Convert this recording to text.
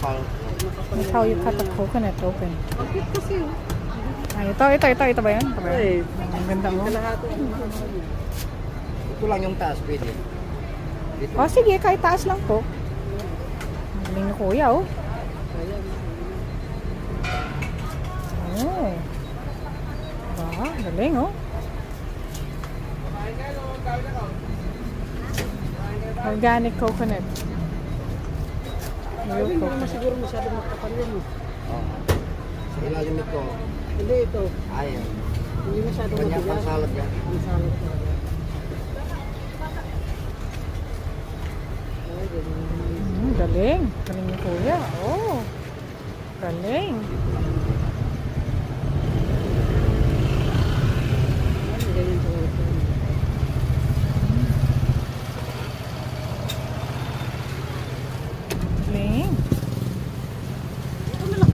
makapal. That's how you cut the coconut open. Bakit kasi? Ay, ito ba yan? Ito ba yan? Ang ganda mo. Kalahati. Ito lang yung taas, pwede. Dito. Oh, sige, kahit taas lang po. Ang galing ni kuya, oh. Oh. Ba, galing, oh. Organic coconut. Real Hindi naman coconut. siguro masyadong makapal yan. Oh. Sa ilalim ito, Hindi ito. ayan. Hindi masyadong Kanyang mabigat. pansalad yan. Ang salad talaga. Ay, ganyan. Galing. Galing ni kuya. Oh. Galing.